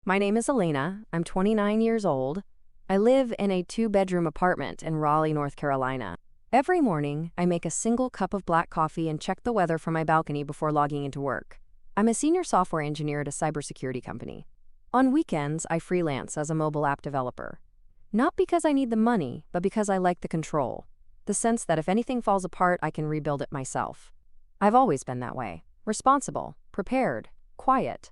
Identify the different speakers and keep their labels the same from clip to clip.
Speaker 1: My name is Elena. I'm 29 years old. I live in a 2-bedroom apartment in Raleigh, North Carolina. Every morning, I make a single cup of black coffee and check the weather from my balcony before logging into work. I'm a senior software engineer at a cybersecurity company. On weekends, I freelance as a mobile app developer. Not because I need the money, but because I like the control. The sense that if anything falls apart, I can rebuild it myself. I've always been that way. Responsible, prepared, quiet.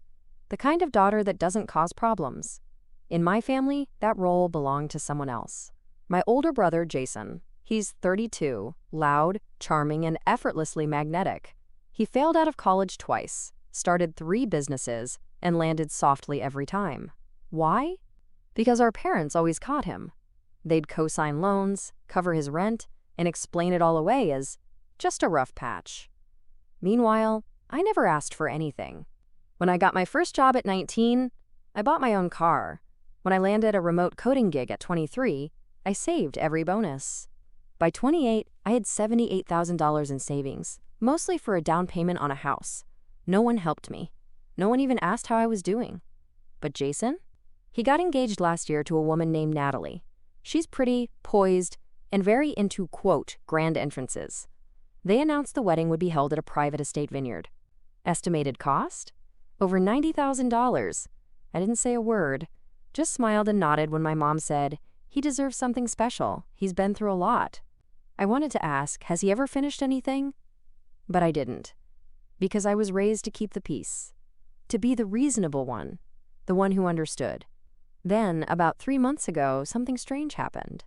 Speaker 1: The kind of daughter that doesn't cause problems. In my family, that role belonged to someone else. My older brother, Jason. He's 32, loud, charming, and effortlessly magnetic. He failed out of college twice, started 3 businesses, and landed softly every time. Why? Because our parents always caught him. They'd co-sign loans, cover his rent, and explain it all away as just a rough patch. Meanwhile, I never asked for anything. When I got my first job at 19, I bought my own car. When I landed a remote coding gig at 23, I saved every bonus. By 28, I had $78,000 in savings, mostly for a down payment on a house. No one helped me. No one even asked how I was doing. But Jason? He got engaged last year to a woman named Natalie. She's pretty, poised, and very into, quote, grand entrances. They announced the wedding would be held at a private estate vineyard. Estimated cost? Over $90,000. I didn't say a word, just smiled and nodded when my mom said, "He deserves something special. He's been through a lot." I wanted to ask, has he ever finished anything? But I didn't, because I was raised to keep the peace, to be the reasonable one, the one who understood. Then, about 3 months ago, something strange happened.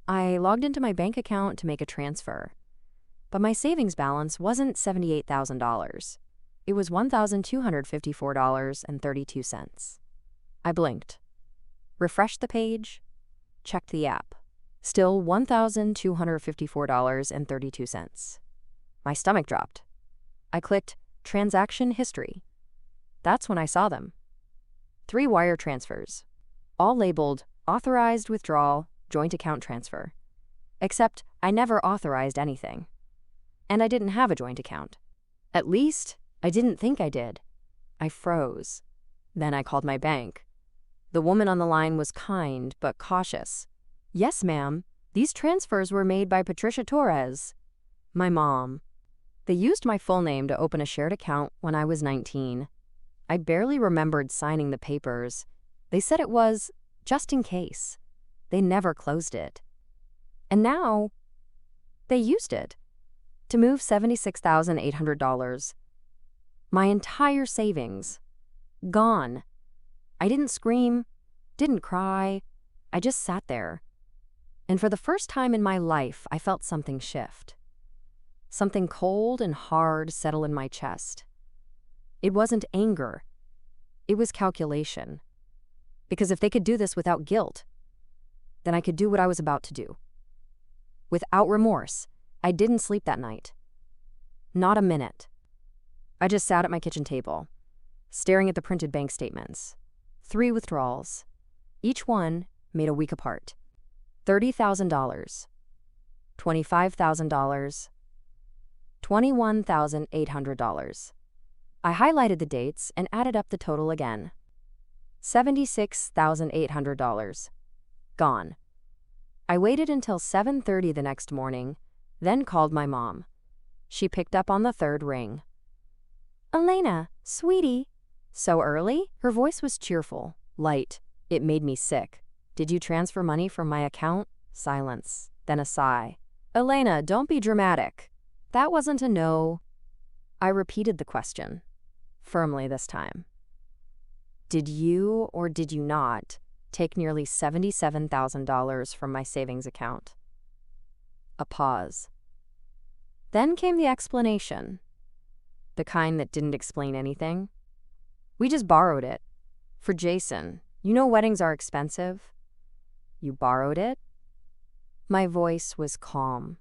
Speaker 1: I logged into my bank account to make a transfer, but my savings balance wasn't $78,000. It was $1,254.32. I blinked, refreshed the page, checked the app. Still $1,254.32. My stomach dropped. I clicked Transaction History. That's when I saw them. 3 wire transfers, all labeled Authorized Withdrawal, Joint Account Transfer. Except I never authorized anything. And I didn't have a joint account. At least, I didn't think I did. I froze. Then I called my bank. The woman on the line was kind but cautious. "Yes, ma'am. These transfers were made by Patricia Torres." My mom. They used my full name to open a shared account when I was 19. I barely remembered signing the papers. They said it was just in case. They never closed it. And now, they used it to move $76,800. My entire savings. Gone. I didn't scream, didn't cry. I just sat there. And for the first time in my life, I felt something shift. Something cold and hard settle in my chest. It wasn't anger. It was calculation. Because if they could do this without guilt, then I could do what I was about to do. Without remorse, I didn't sleep that night. Not a minute. I just sat at my kitchen table, staring at the printed bank statements. 3 withdrawals. Each one made a week apart. $30,000, $25,000, $21,800. I highlighted the dates and added up the total again. $76,800. Gone. I waited until 7:30 the next morning, then called my mom. She picked up on the 3rd ring. "Elena, sweetie." "So early?" Her voice was cheerful, light. It made me sick. "Did you transfer money from my account?" Silence, then a sigh. "Elena, don't be dramatic." That wasn't a no. I repeated the question, firmly this time. "Did you or did you not take nearly $77,000 from my savings account?" A pause. Then came the explanation. The kind that didn't explain anything. "We just borrowed it. For Jason. You know weddings are expensive." "You borrowed it?" My voice was calm.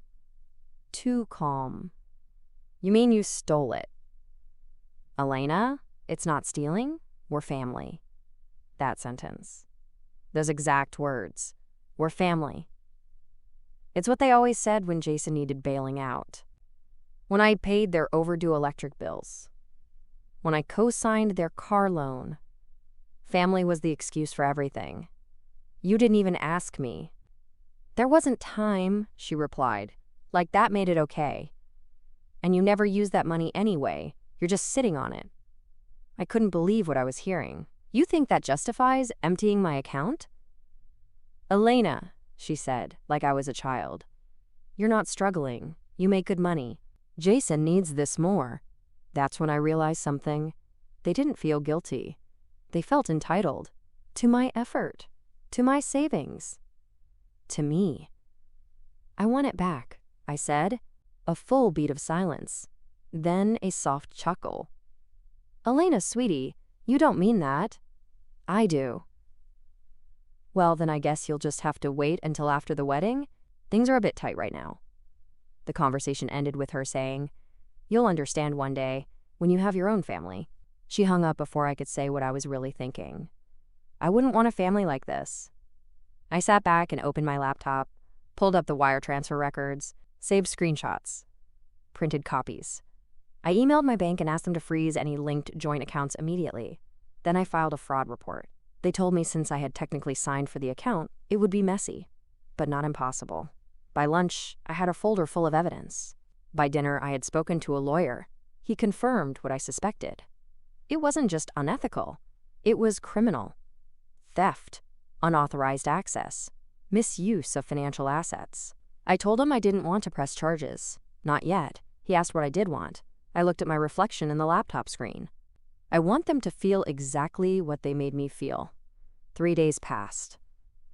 Speaker 1: Too calm. "You mean you stole it?" "Elena, it's not stealing. We're family." That sentence. Those exact words. We're family. It's what they always said when Jason needed bailing out. When I paid their overdue electric bills. When I co-signed their car loan. Family was the excuse for everything. You didn't even ask me. There wasn't time, she replied. Like that made it okay. And you never used that money anyway. You're just sitting on it. I couldn't believe what I was hearing. You think that justifies emptying my account? Elena, she said, like I was a child. You're not struggling. You make good money. Jason needs this more. That's when I realized something. They didn't feel guilty. They felt entitled. To my effort. To my savings. To me. I want it back, I said. A full beat of silence. Then a soft chuckle. Elena, sweetie, you don't mean that. I do. Well, then I guess you'll just have to wait until after the wedding. Things are a bit tight right now. The conversation ended with her saying, You'll understand one day, when you have your own family. She hung up before I could say what I was really thinking. I wouldn't want a family like this. I sat back and opened my laptop, pulled up the wire transfer records, saved screenshots, printed copies. I emailed my bank and asked them to freeze any linked joint accounts immediately. Then I filed a fraud report. They told me since I had technically signed for the account, it would be messy, but not impossible. By lunch, I had a folder full of evidence. By dinner, I had spoken to a lawyer. He confirmed what I suspected. It wasn't just unethical. It was criminal. Theft, unauthorized access, misuse of financial assets. I told him I didn't want to press charges. Not yet. He asked what I did want. I looked at my reflection in the laptop screen. I want them to feel exactly what they made me feel. 3 days passed.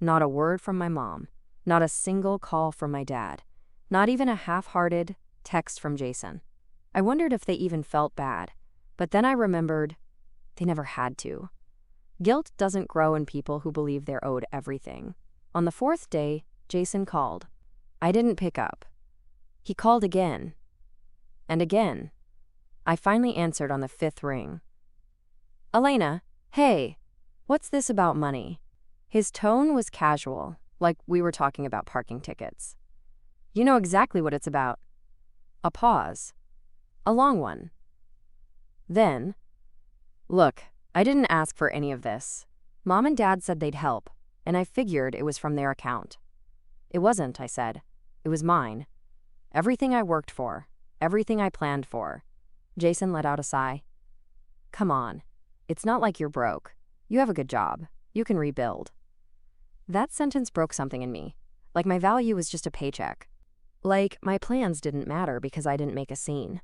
Speaker 1: Not a word from my mom. Not a single call from my dad. Not even a half-hearted text from Jason. I wondered if they even felt bad. But then I remembered they never had to. Guilt doesn't grow in people who believe they're owed everything. On the 4th day, Jason called. I didn't pick up. He called again. And again. I finally answered on the 5th ring. Elena, hey, what's this about money? His tone was casual, like we were talking about parking tickets. You know exactly what it's about. A pause. A long one. Then, look, I didn't ask for any of this. Mom and Dad said they'd help, and I figured it was from their account. It wasn't, I said. It was mine. Everything I worked for. Everything I planned for. Jason let out a sigh. Come on. It's not like you're broke. You have a good job. You can rebuild. That sentence broke something in me. Like my value was just a paycheck. Like my plans didn't matter because I didn't make a scene.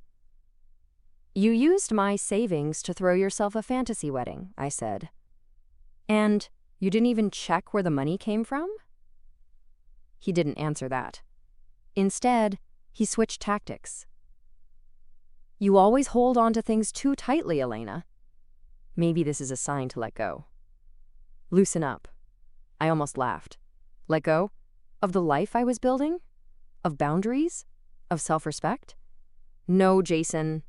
Speaker 1: You used my savings to throw yourself a fantasy wedding, I said. And you didn't even check where the money came from? He didn't answer that. Instead, he switched tactics. You always hold on to things too tightly, Elena. Maybe this is a sign to let go. Loosen up. I almost laughed. Let go? Of the life I was building? Of boundaries? Of self-respect? No, Jason.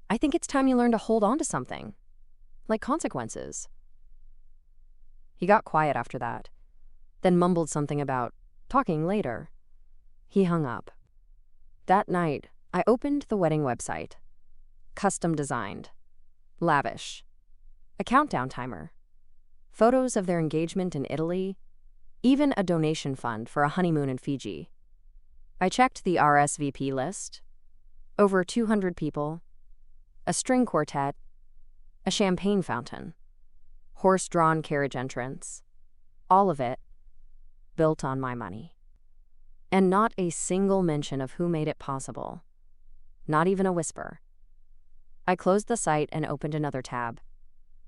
Speaker 1: I think it's time you learn to hold on to something. Like consequences. He got quiet after that, then mumbled something about talking later. He hung up. That night, I opened the wedding website. Custom designed. Lavish. A countdown timer. Photos of their engagement in Italy. Even a donation fund for a honeymoon in Fiji. I checked the RSVP list. Over 200 people. A string quartet. A champagne fountain. Horse-drawn carriage entrance. All of it built on my money. And not a single mention of who made it possible. Not even a whisper. I closed the site and opened another tab.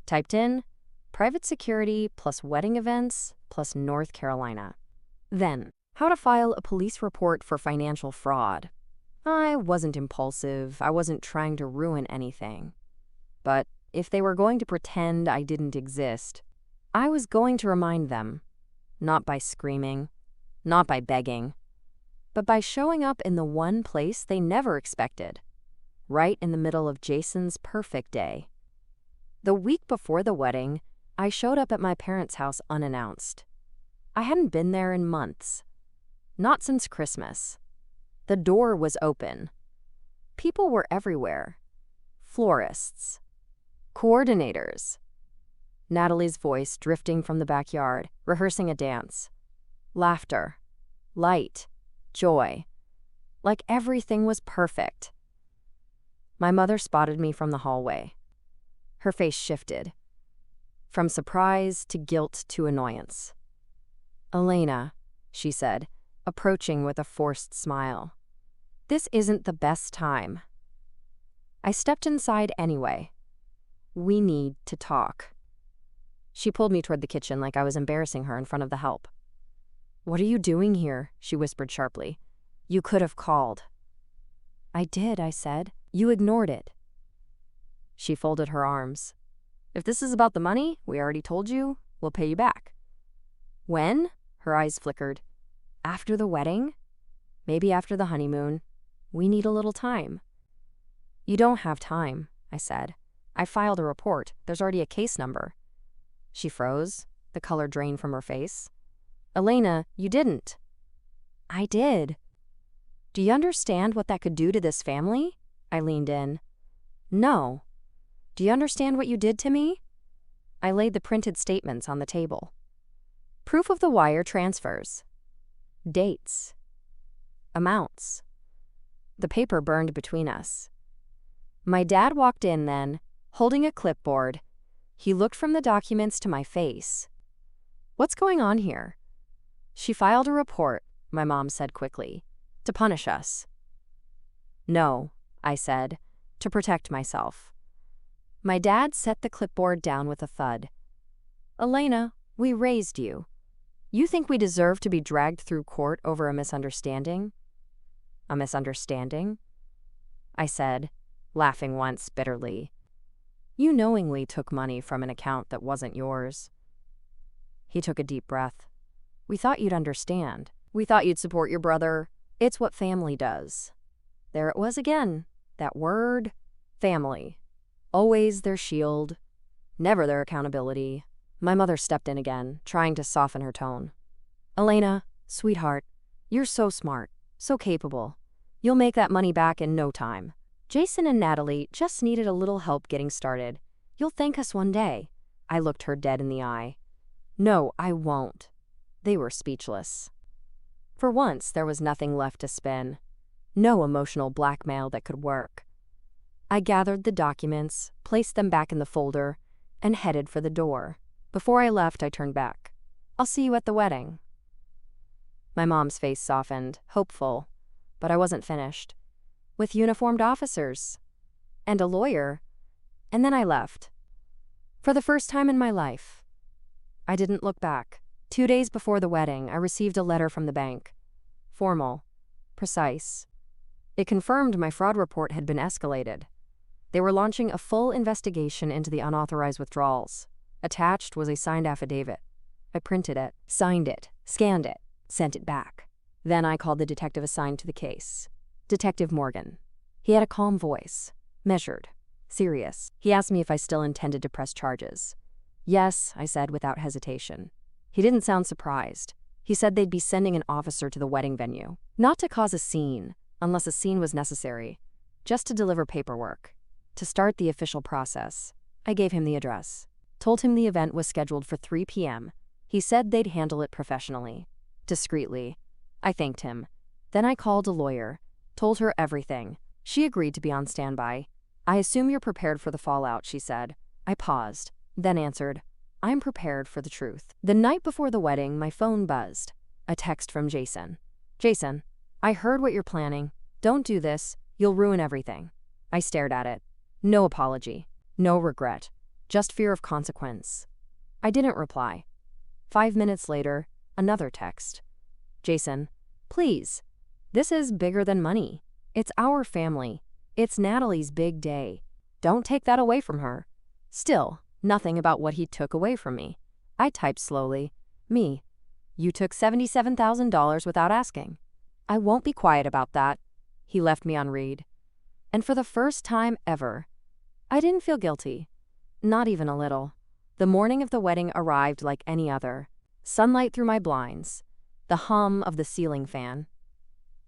Speaker 1: Typed in private security plus wedding events plus North Carolina. Then, how to file a police report for financial fraud. I wasn't impulsive. I wasn't trying to ruin anything. But if they were going to pretend I didn't exist, I was going to remind them. Not by screaming, not by begging, but by showing up in the one place they never expected. Right in the middle of Jason's perfect day. The week before the wedding, I showed up at my parents' house unannounced. I hadn't been there in months. Not since Christmas. The door was open. People were everywhere. Florists. Coordinators. Natalie's voice drifting from the backyard, rehearsing a dance. Laughter. Light. Joy. Like everything was perfect. My mother spotted me from the hallway. Her face shifted. From surprise to guilt to annoyance. "Elena," she said, approaching with a forced smile. "This isn't the best time." I stepped inside anyway. "We need to talk." She pulled me toward the kitchen like I was embarrassing her in front of the help. "What are you doing here?" she whispered sharply. "You could have called." "I did," I said. "You ignored it." She folded her arms. "If this is about the money, we already told you, we'll pay you back." "When?" Her eyes flickered. "After the wedding? Maybe after the honeymoon. We need a little time." "You don't have time," I said. "I filed a report. There's already a case number." She froze, the color drained from her face. "Elena, you didn't." "I did." "Do you understand what that could do to this family?" I leaned in. "No." "Do you understand what you did to me?" I laid the printed statements on the table. Proof of the wire transfers. Dates. Amounts. The paper burned between us. My dad walked in then, holding a clipboard. He looked from the documents to my face. "What's going on here?" "She filed a report," my mom said quickly, "to punish us." "No," I said, to protect myself. My dad set the clipboard down with a thud. "Elena, we raised you. You think we deserve to be dragged through court over a misunderstanding?" "A misunderstanding?" I said, laughing once bitterly. "You knowingly took money from an account that wasn't yours." He took a deep breath. "We thought you'd understand. We thought you'd support your brother. It's what family does." There it was again, that word, family. Always their shield, never their accountability. My mother stepped in again, trying to soften her tone. "Elena, sweetheart, you're so smart, so capable. You'll make that money back in no time. Jason and Natalie just needed a little help getting started. You'll thank us one day." I looked her dead in the eye. "No, I won't." They were speechless. For once, there was nothing left to spin. No emotional blackmail that could work. I gathered the documents, placed them back in the folder, and headed for the door. Before I left, I turned back. "I'll see you at the wedding." My mom's face softened, hopeful, but I wasn't finished. "With uniformed officers. And a lawyer." And then I left. For the first time in my life. I didn't look back. 2 days before the wedding, I received a letter from the bank. Formal. Precise. It confirmed my fraud report had been escalated. They were launching a full investigation into the unauthorized withdrawals. Attached was a signed affidavit. I printed it, signed it, scanned it, sent it back. Then I called the detective assigned to the case. Detective Morgan. He had a calm voice, measured, serious. He asked me if I still intended to press charges. "Yes," I said without hesitation. He didn't sound surprised. He said they'd be sending an officer to the wedding venue, not to cause a scene, unless a scene was necessary, just to deliver paperwork, to start the official process. I gave him the address, told him the event was scheduled for 3 p.m. He said they'd handle it professionally, discreetly. I thanked him. Then I called a lawyer, told her everything. She agreed to be on standby. "I assume you're prepared for the fallout," she said. I paused, then answered, "I'm prepared for the truth." The night before the wedding, my phone buzzed. A text from Jason. "Jason, I heard what you're planning. Don't do this. You'll ruin everything." I stared at it. No apology. No regret. Just fear of consequence. I didn't reply. 5 minutes later, another text. "Jason, please. This is bigger than money. It's our family. It's Natalie's big day. Don't take that away from her." Still, nothing about what he took away from me. I typed slowly. "Me. You took $77,000 without asking." "I won't be quiet about that." He left me on read. And for the first time ever, I didn't feel guilty. Not even a little. The morning of the wedding arrived like any other. Sunlight through my blinds. The hum of the ceiling fan.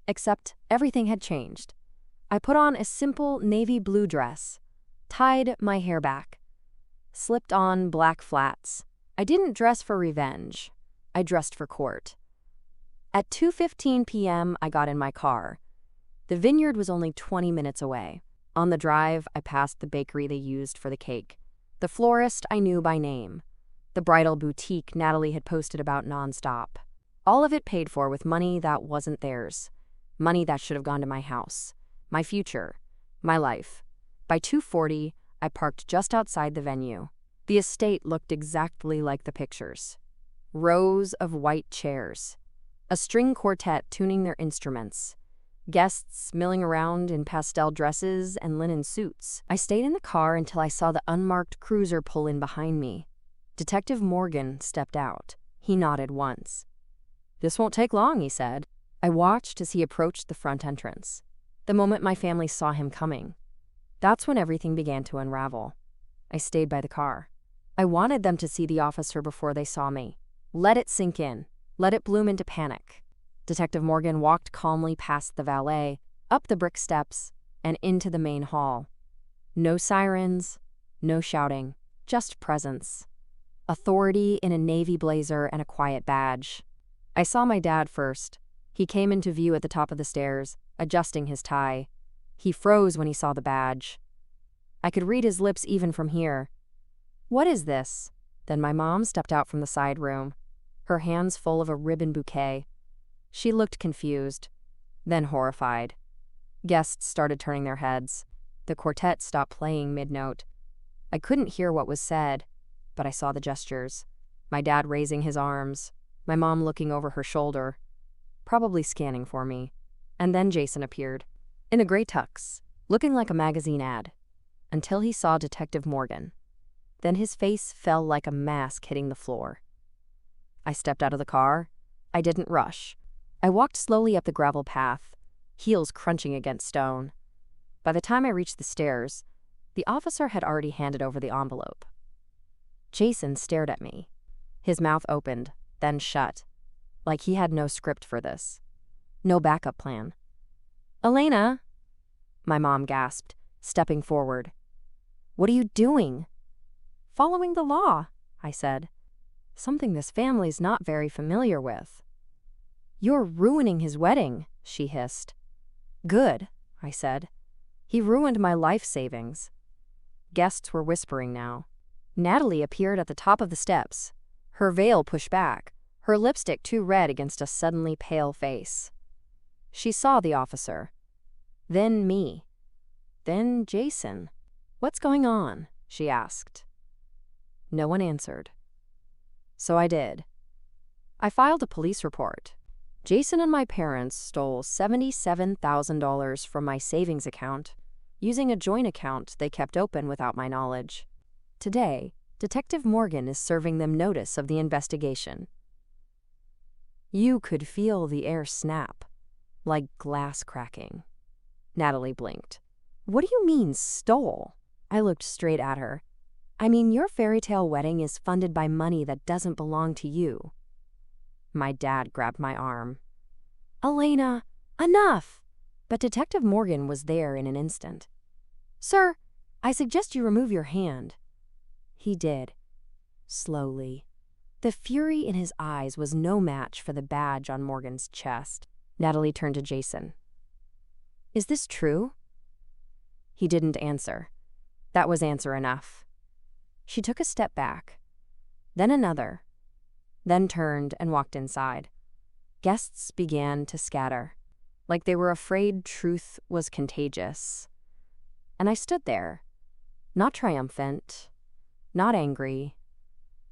Speaker 1: Except everything had changed. I put on a simple navy blue dress, tied my hair back, slipped on black flats. I didn't dress for revenge. I dressed for court. At 2:15 p.m., I got in my car. The vineyard was only 20 minutes away. On the drive, I passed the bakery they used for the cake. The florist I knew by name. The bridal boutique Natalie had posted about nonstop. All of it paid for with money that wasn't theirs. Money that should have gone to my house, my future, my life. By 2:40, I parked just outside the venue. The estate looked exactly like the pictures. Rows of white chairs. A string quartet tuning their instruments. Guests milling around in pastel dresses and linen suits. I stayed in the car until I saw the unmarked cruiser pull in behind me. Detective Morgan stepped out. He nodded once. "This won't take long," he said. I watched as he approached the front entrance. The moment my family saw him coming, that's when everything began to unravel. I stayed by the car. I wanted them to see the officer before they saw me. Let it sink in. Let it bloom into panic. Detective Morgan walked calmly past the valet, up the brick steps, and into the main hall. No sirens, no shouting, just presence. Authority in a navy blazer and a quiet badge. I saw my dad first. He came into view at the top of the stairs, adjusting his tie. He froze when he saw the badge. I could read his lips even from here. "What is this?" Then my mom stepped out from the side room, her hands full of a ribbon bouquet. She looked confused, then horrified. Guests started turning their heads. The quartet stopped playing mid-note. I couldn't hear what was said, but I saw the gestures. My dad raising his arms, my mom looking over her shoulder, probably scanning for me. And then Jason appeared, in a gray tux, looking like a magazine ad, until he saw Detective Morgan. Then his face fell like a mask hitting the floor. I stepped out of the car. I didn't rush. I walked slowly up the gravel path, heels crunching against stone. By the time I reached the stairs, the officer had already handed over the envelope. Jason stared at me. His mouth opened, then shut, like he had no script for this. No backup plan. "Elena," my mom gasped, stepping forward. "What are you doing?" "Following the law," I said. "Something this family's not very familiar with." "You're ruining his wedding," she hissed. "Good," I said. "He ruined my life savings." Guests were whispering now. Natalie appeared at the top of the steps, her veil pushed back, her lipstick too red against a suddenly pale face. She saw the officer, then me, then Jason. "What's going on?" she asked. No one answered. So I did. I filed a police report. Jason and my parents stole $77,000 from my savings account, using a joint account they kept open without my knowledge. Today, Detective Morgan is serving them notice of the investigation. You could feel the air snap, like glass cracking. Natalie blinked. "What do you mean, stole?" I looked straight at her. "I mean, your fairy tale wedding is funded by money that doesn't belong to you." My dad grabbed my arm. "Elena, enough!" But Detective Morgan was there in an instant. "Sir, I suggest you remove your hand." He did. Slowly. The fury in his eyes was no match for the badge on Morgan's chest. Natalie turned to Jason. "Is this true?" He didn't answer. That was answer enough. She took a step back, then another, then turned and walked inside. Guests began to scatter, like they were afraid truth was contagious. And I stood there, not triumphant, not angry,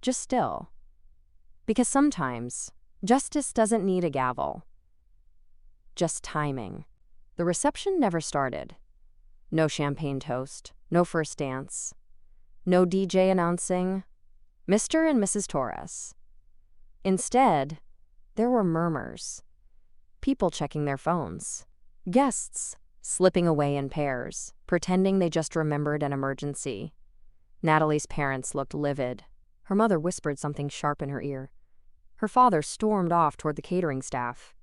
Speaker 1: just still. Because sometimes, justice doesn't need a gavel. Just timing. The reception never started. No champagne toast, no first dance, no DJ announcing, "Mr. and Mrs. Torres." Instead, there were murmurs, people checking their phones, guests slipping away in pairs, pretending they just remembered an emergency. Natalie's parents looked livid. Her mother whispered something sharp in her ear. Her father stormed off toward the catering staff.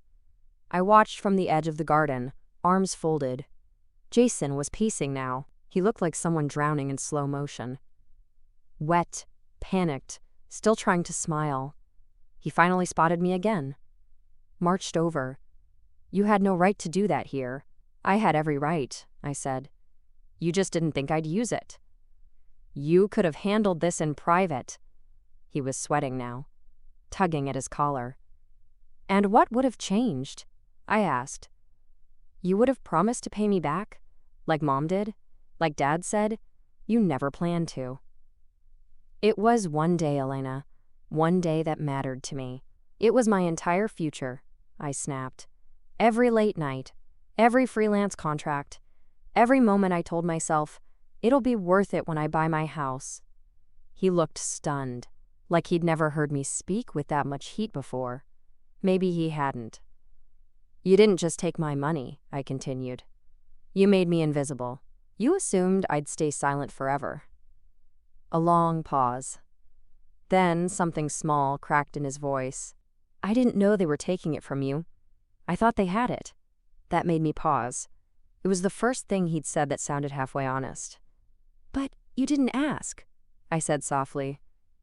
Speaker 1: I watched from the edge of the garden, arms folded. Jason was pacing now. He looked like someone drowning in slow motion. Wet, panicked, still trying to smile. He finally spotted me again. Marched over. "You had no right to do that here." "I had every right," I said. "You just didn't think I'd use it." "You could have handled this in private." He was sweating now, tugging at his collar. "And what would have changed?" I asked. "You would have promised to pay me back, like Mom did, like Dad said. You never planned to." "It was one day, Elena. One day that mattered to me. It was my entire future," I snapped. "Every late night, every freelance contract, every moment I told myself, it'll be worth it when I buy my house." He looked stunned, like he'd never heard me speak with that much heat before. Maybe he hadn't. "You didn't just take my money," I continued. "You made me invisible. You assumed I'd stay silent forever." A long pause. Then something small cracked in his voice. "I didn't know they were taking it from you. I thought they had it." That made me pause. It was the first thing he'd said that sounded halfway honest. "But you didn't ask," I said softly.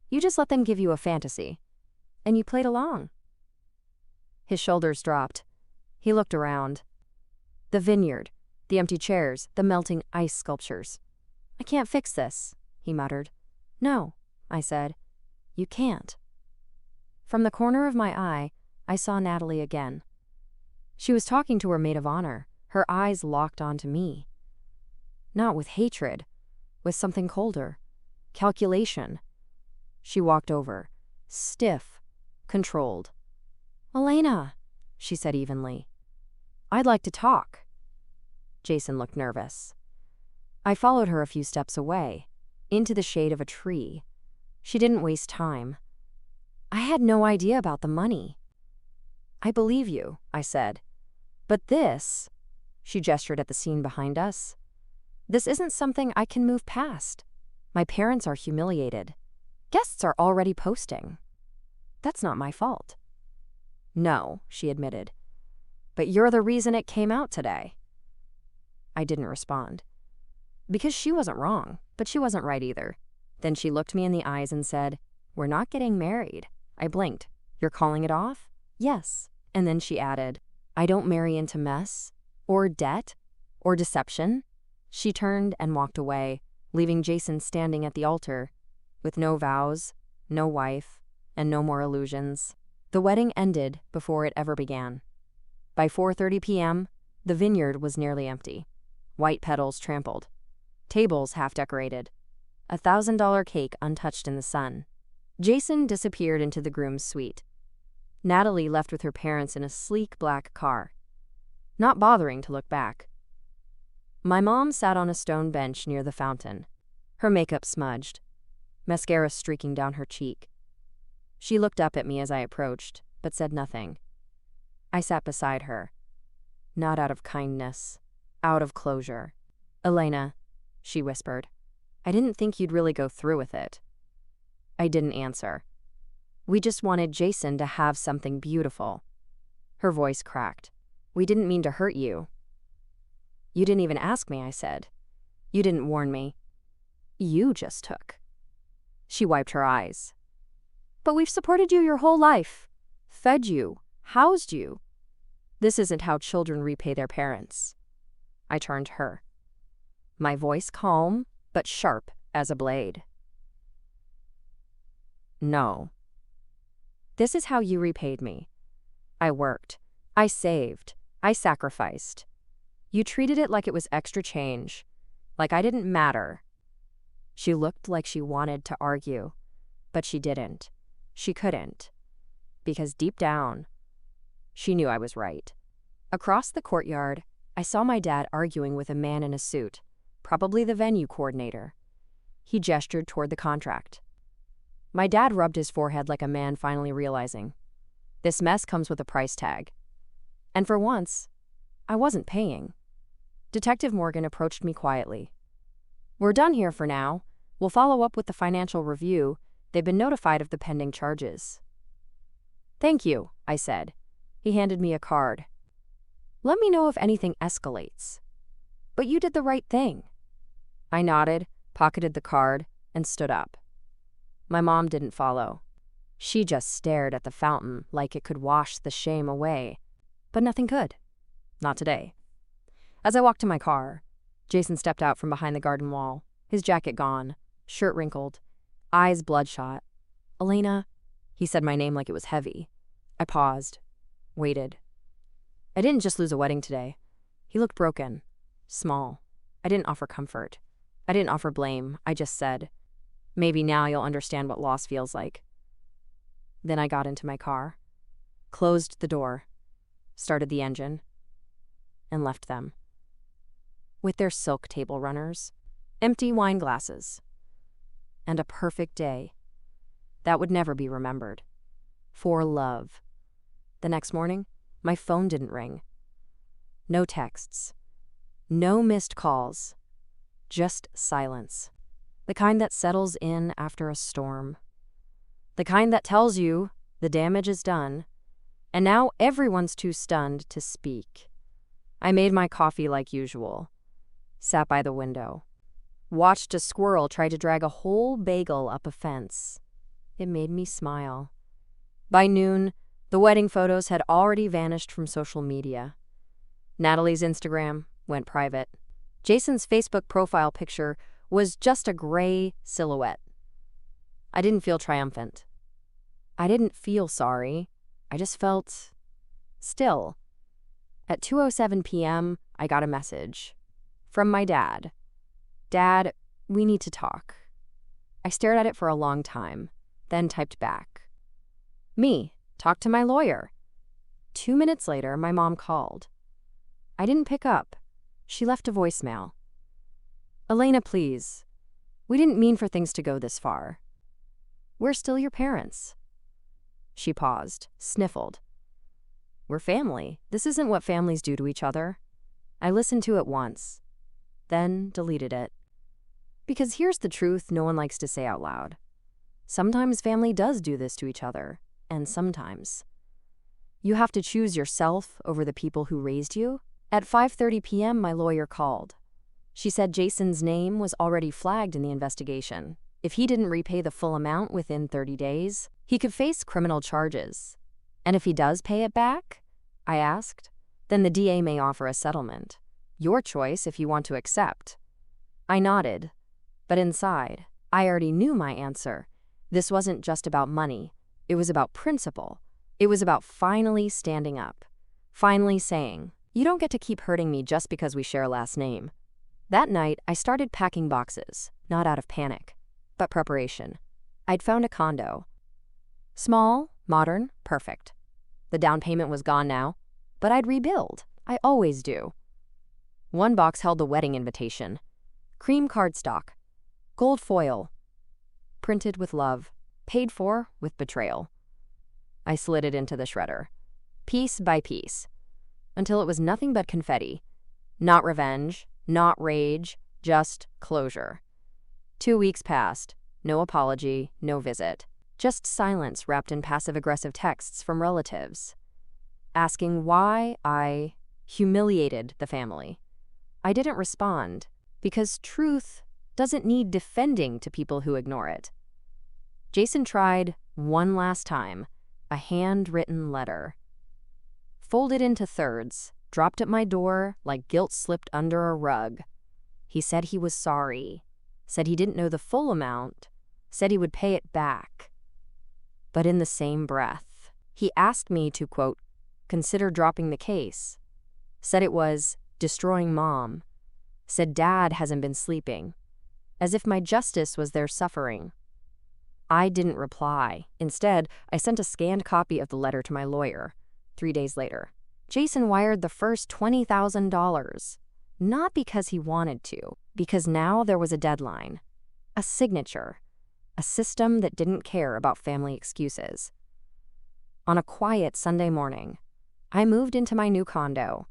Speaker 1: "You just let them give you a fantasy. And you played along." His shoulders dropped. He looked around. The vineyard, the empty chairs, the melting ice sculptures. "I can't fix this," he muttered. "No," I said. "You can't." From the corner of my eye, I saw Natalie again. She was talking to her maid of honor, her eyes locked onto me. Not with hatred, with something colder. Calculation. She walked over, stiff, controlled. "Elena," she said evenly. "I'd like to talk." Jason looked nervous. I followed her a few steps away, into the shade of a tree. She didn't waste time. "I had no idea about the money." "I believe you," I said. "But this," she gestured at the scene behind us, "this isn't something I can move past. My parents are humiliated. Guests are already posting. That's not my fault." "No," she admitted. "But you're the reason it came out today." I didn't respond. Because she wasn't wrong, but she wasn't right either. Then she looked me in the eyes and said, "We're not getting married." I blinked. "You're calling it off?" "Yes." And then she added, "I don't marry into mess, or debt, or deception." She turned and walked away, leaving Jason standing at the altar, with no vows, no wife, and no more illusions. The wedding ended before it ever began. By 4:30 p.m., the vineyard was nearly empty. White petals trampled. Tables half decorated. A $1,000 cake untouched in the sun. Jason disappeared into the groom's suite. Natalie left with her parents in a sleek black car, not bothering to look back. My mom sat on a stone bench near the fountain, her makeup smudged, mascara streaking down her cheek. She looked up at me as I approached, but said nothing. I sat beside her, not out of kindness, out of closure. "Elena," she whispered, "I didn't think you'd really go through with it." I didn't answer. "We just wanted Jason to have something beautiful." Her voice cracked. "We didn't mean to hurt you." "You didn't even ask me," I said. "You didn't warn me. You just took." She wiped her eyes. "But we've supported you your whole life, fed you, housed you. This isn't how children repay their parents." I turned to her, my voice calm but sharp as a blade. "No. This is how you repaid me. I worked. I saved. I sacrificed. You treated it like it was extra change, like I didn't matter." She looked like she wanted to argue, but she didn't. She couldn't. Because deep down, she knew I was right. Across the courtyard, I saw my dad arguing with a man in a suit, probably the venue coordinator. He gestured toward the contract. My dad rubbed his forehead like a man finally realizing, this mess comes with a price tag. And for once, I wasn't paying. Detective Morgan approached me quietly. "We're done here for now. We'll follow up with the financial review. They've been notified of the pending charges." "Thank you," I said. He handed me a card. "Let me know if anything escalates. But you did the right thing." I nodded, pocketed the card, and stood up. My mom didn't follow. She just stared at the fountain like it could wash the shame away. But nothing could. Not today. As I walked to my car, Jason stepped out from behind the garden wall, his jacket gone, shirt wrinkled, eyes bloodshot. "Elena," he said my name like it was heavy. I paused, waited. I didn't just lose a wedding today. He looked broken, small. I didn't offer comfort. I didn't offer blame. I just said, "Maybe now you'll understand what loss feels like." Then I got into my car, closed the door, started the engine, and left them. With their silk table runners, empty wine glasses, and a perfect day that would never be remembered. For love. The next morning, my phone didn't ring. No texts. No missed calls. Just silence. The kind that settles in after a storm. The kind that tells you the damage is done, and now everyone's too stunned to speak. I made my coffee like usual, sat by the window, watched a squirrel try to drag a whole bagel up a fence. It made me smile. By noon, the wedding photos had already vanished from social media. Natalie's Instagram went private. Jason's Facebook profile picture was just a gray silhouette. I didn't feel triumphant. I didn't feel sorry. I just felt still. At 2:07 p.m., I got a message from my dad. "Dad, we need to talk." I stared at it for a long time, then typed back, "Me, talk to my lawyer." 2 minutes later, my mom called. I didn't pick up. She left a voicemail. "Elena, please. We didn't mean for things to go this far. We're still your parents." She paused, sniffled. "We're family. This isn't what families do to each other." I listened to it once, then deleted it. Because here's the truth no one likes to say out loud. Sometimes family does do this to each other, and sometimes you have to choose yourself over the people who raised you. At 5:30 p.m., my lawyer called. She said Jason's name was already flagged in the investigation. If he didn't repay the full amount within 30 days, he could face criminal charges. And if he does pay it back, I asked, then the DA may offer a settlement. Your choice if you want to accept. I nodded, but inside, I already knew my answer. This wasn't just about money. It was about principle. It was about finally standing up. Finally saying, "You don't get to keep hurting me just because we share a last name." That night, I started packing boxes, not out of panic, but preparation. I'd found a condo. Small, modern, perfect. The down payment was gone now, but I'd rebuild. I always do. One box held the wedding invitation. Cream cardstock. Gold foil. Printed with love. Paid for with betrayal. I slid it into the shredder, piece by piece, until it was nothing but confetti. Not revenge, not rage, just closure. 2 weeks passed. No apology, no visit. Just silence wrapped in passive-aggressive texts from relatives, asking why I humiliated the family. I didn't respond, because truth doesn't need defending to people who ignore it. Jason tried one last time, a handwritten letter. Folded into thirds, dropped at my door like guilt slipped under a rug. He said he was sorry, said he didn't know the full amount, said he would pay it back. But in the same breath, he asked me to, quote, consider dropping the case. Said it was destroying Mom. Said Dad hasn't been sleeping. As if my justice was their suffering. I didn't reply. Instead, I sent a scanned copy of the letter to my lawyer. 3 days later, Jason wired the first $20,000. Not because he wanted to, because now there was a deadline. A signature. A system that didn't care about family excuses. On a quiet Sunday morning, I moved into my new condo.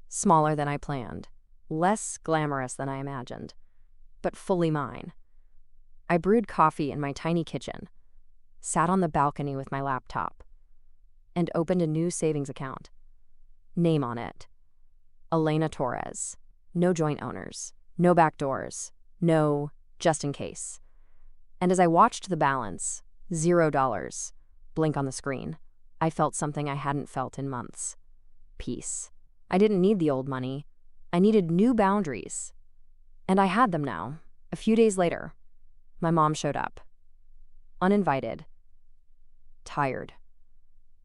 Speaker 1: Smaller than I planned. Less glamorous than I imagined. But fully mine. I brewed coffee in my tiny kitchen, sat on the balcony with my laptop, and opened a new savings account. Name on it. Elena Torres. No joint owners. No backdoors. No just in case. And as I watched the balance, $0, blink on the screen, I felt something I hadn't felt in months. Peace. I didn't need the old money. I needed new boundaries. And I had them now. A few days later, my mom showed up. Uninvited. Tired.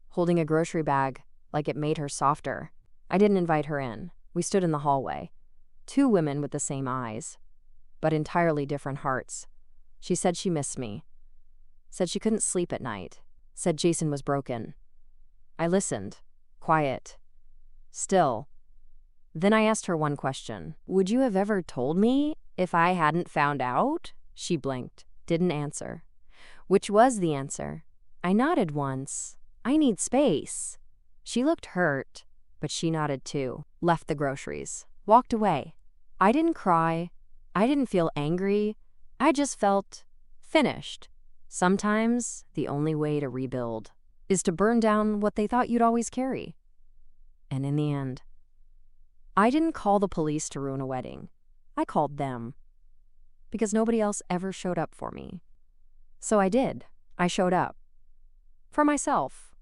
Speaker 1: Holding a grocery bag like it made her softer. I didn't invite her in. We stood in the hallway. Two women with the same eyes, but entirely different hearts. She said she missed me. Said she couldn't sleep at night. Said Jason was broken. I listened. Quiet. Still. Then I asked her one question. Would you have ever told me if I hadn't found out? She blinked. Didn't answer. Which was the answer? I nodded once. I need space. She looked hurt, but she nodded too. Left the groceries. Walked away. I didn't cry. I didn't feel angry. I just felt finished. Sometimes the only way to rebuild is to burn down what they thought you'd always carry. And in the end, I didn't call the police to ruin a wedding. I called them. Because nobody else ever showed up for me. So I did. I showed up. For myself.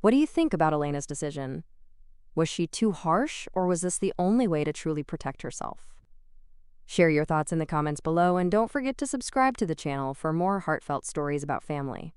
Speaker 1: What do you think about Elena's decision? Was she too harsh, or was this the only way to truly protect herself? Share your thoughts in the comments below, and don't forget to subscribe to the channel for more heartfelt stories about family.